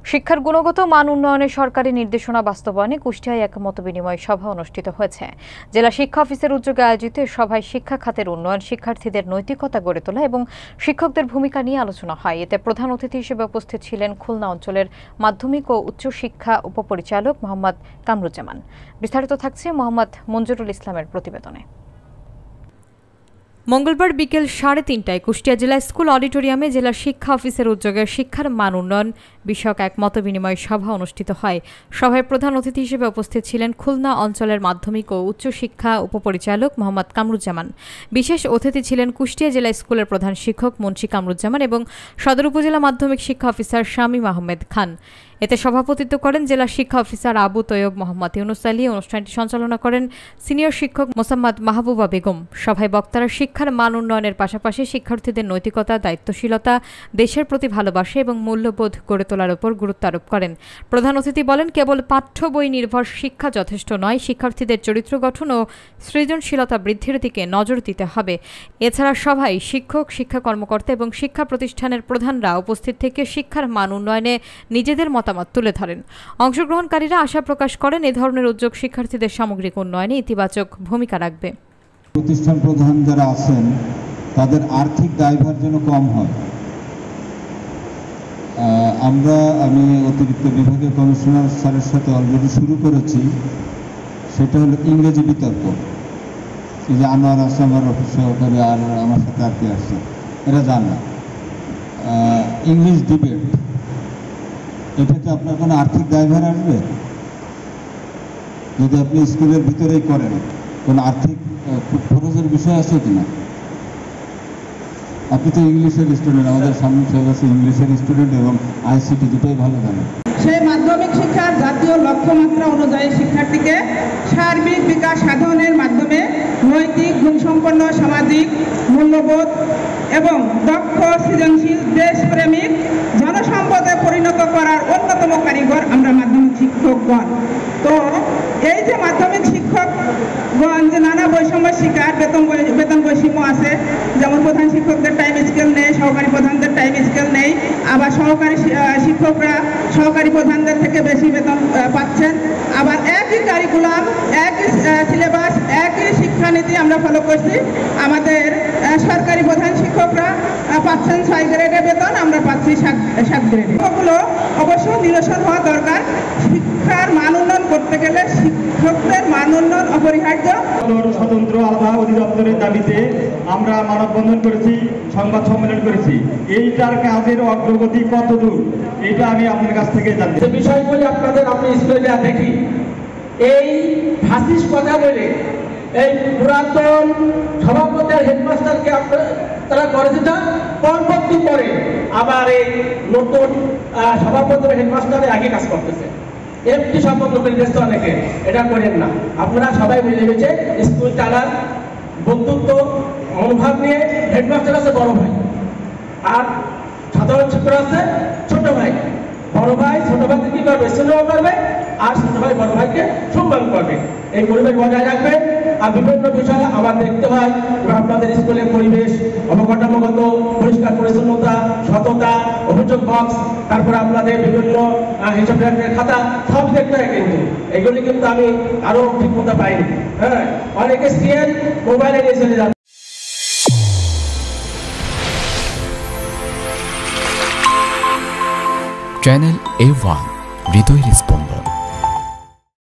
শিক্ষার গুণগত মান উন্নয়নে সরকারি নির্দেশনা বাস্তবায়নে কুষ্টিয়ায় এক মতবিনিময় সভা অনুষ্ঠিত হয়েছে। জেলা শিক্ষা অফিসের উদ্যোগে আয়োজিত সভায় শিক্ষা খাতের উন্নয়ন, শিক্ষার্থীদের নৈতিকতা গড়ে তোলা এবং শিক্ষকদের ভূমিকা নিয়ে আলোচনা হয়। এতে প্রধান অতিথি হিসেবে উপস্থিত ছিলেন খুলনা অঞ্চলের মাধ্যমিক ও উচ্চ শিক্ষা উপপরিচালক মোহাম্মদ কামরুজ্জামান। বিস্তারিত থাকছে মোহাম্মদ মঞ্জুরুল ইসলামের প্রতিবেদনে। মঙ্গলবার বিকেল 3:30টায় কুষ্টিয়া জেলা স্কুল অডিটোরিয়ামে জেলা শিক্ষা অফিসের উদ্যোগে শিক্ষার মান উন্নয়ন বিষয়ক এক মতবিনিময় সভা অনুষ্ঠিত হয়। সভায় প্রধান অতিথি হিসেবে উপস্থিত ছিলেন খুলনা অঞ্চলের মাধ্যমিক ও উচ্চ শিক্ষা উপপরিচালক মোহাম্মদ কামরুজ্জামান। বিশেষ অতিথি ছিলেন কুষ্টিয়া জেলা স্কুলের প্রধান শিক্ষক মুন্সি কামরুজ্জামান এবং সদর উপজেলা মাধ্যমিক শিক্ষা অফিসার শামীম আহমেদ খান। এতে সভাপতিত্ব করেন জেলা শিক্ষা অফিসার আবু তৈয়ব মোহাম্মদ ইউনুস আলী। অনুষ্ঠানটি সঞ্চালনা করেন সিনিয়র শিক্ষক মোসাম্মদ মাহবুবা বেগম। সভায় বক্তারা শিক্ষার মান উন্নয়নের পাশাপাশি শিক্ষার্থীদের নৈতিকতা, দায়িত্বশীলতা, দেশের প্রতি ভালোবাসা এবং মূল্যবোধ গড়ে তোলার উপর গুরুত্ব আরোপ করেন। প্রধান অতিথি বলেন, কেবল পাঠ্য বই নির্ভর শিক্ষা যথেষ্ট নয়, শিক্ষার্থীদের চরিত্র গঠন ও সৃজনশীলতা বৃদ্ধির দিকে নজর দিতে হবে। এছাড়া সভায় শিক্ষক, শিক্ষা কর্মকর্তা এবং শিক্ষা প্রতিষ্ঠানের প্রধানরা উপস্থিত থেকে শিক্ষার মান উন্নয়নে নিজেদের মতামত তুলে ধরেন। অংশগ্রহণকারীরা আশা প্রকাশ করেন, এ ধরনের উদ্যোগ শিক্ষার্থীদের সামগ্রিক উন্নয়নে ইতিবাচক ভূমিকা রাখবে। প্রতিষ্ঠান প্রধান যারা আছেন তাদের আর্থিক দায়ভার যেন কম হয়। আমি অতিরিক্ত বিভাগীয় কমিশনার স্যারের সাথে অলরেডি শুরু করেছি, সেটা হলো ইংরেজি বিতর্ক। এই যে আনোয়ার আছে আমার অফিস সহকারী, আর আমার সাথে আর কি আসছে, এরা জানে ইংলিশ ডিবেট। এটাতে আপনার কোনো আর্থিক দায়ভার আসবে? যদি আপনি স্কুলের ভিতরেই করেন, কোনো আর্থিক খুব খরচের বিষয় আছে কিনা? আপনি তো ইংলিশের স্টুডেন্ট, আমাদের সামনে আছে ইংলিশের স্টুডেন্ট এবং আইসিটি দুটোই ভালো জানেন। সেই মাধ্যমিক শিক্ষার জাতীয় লক্ষ্যমাত্রা অনুযায়ী শিক্ষার্থীকে সার্বিক বিকাশ সাধনের মাধ্যমে নৈতিক, গুণসম্পন্ন, সামাজিক মূল্যবোধ এবং দক্ষ, সৃজনশীল, দেশপ্রেমিক জনসম্পদে পরিণত করার অন্যতম কারিগর আমরা মাধ্যমিক শিক্ষকগণ। তো এই যে মাধ্যমিক শিক্ষকগণ যে নানা বৈষম্যের শিকার, বেতন বৈষম্য আছে, যেমন প্রধান শিক্ষকদের টাইম স্কেল নেই, সহকারী প্রধানদের টাইম স্কেল নেই, আবার সহকারী শিক্ষকরা সহকারী প্রধানদের থেকে বেশি বেতন পাচ্ছেন। আবার একই কারিকুলাম, একই সিলেবাস, একই শিক্ষানীতি আমরা ফলো করছি। আমাদের সরকারি প্রধান শিক্ষকরা পাচ্ছেন 6 গ্রেডের বেতন, আমরা পাচ্ছি 7 গ্রেডে। এগুলো অবশ্য নিরসন হওয়া দরকার। শিক্ষার মান উন্নয়ন করতে গেলে শিক্ষকদের মান উন্নয়ন অপরিহার্য। স্বতন্ত্র আলাদা অধিদপ্তরের দাবিতে আমরা মানববন্ধন করেছি, সংবাদ সম্মেলন করেছি। এইটার কাজের অগ্রগতি কত দূর, এটা আমি আপনার কাছ থেকে জানতে চাই। বিষয়গুলি আমি স্কুলে যা দেখি, এই ফাঁসিস কথা বলে এই পুরাতন সভাপতি আর হেডমাস্টারকে তারা করে দিত, পরবর্তী পরে আবার এই নতুন সভাপতি হেডমাস্টারের আগে কাজ করতেছে। এমটি সম্পর্ক নির্দেশ অনেকে এটা করেন না। আপনারা সবাই মিলে মিশে স্কুল চালান, বন্ধুত্ব মনোভাব নিয়ে। হেডমাস্টার আছে বড় ভাই, আর সাধারণ শিক্ষক আছে ছোট ভাই। বড় ভাই ছোট ভাইকে কি করবে? স্নেহ করবে, আর ছোট ভাই বড় ভাইকে সম্মান করবে। এই পরিবেশ বজায় রাখবে। আর বিভিন্ন বিষয় আমার দেখতে হয়, আপনাদের স্কুলের পরিবেশ, অবকাঠামোগত পরিষ্কার পরিচ্ছন্নতা, সততা, অভিযোগ বক্স, তারপরে আপনাদের বিভিন্ন হিসাব খাতা সব দেখতে হয়। কিন্তু এগুলি কিন্তু আমি আরো ঠিক মতো পাইনি। হ্যাঁ, অনেকে সিএন মোবাইলে নিয়ে চলে যাচ্ছে। চ্যানেল A1 হৃদয়ের স্পন্দন।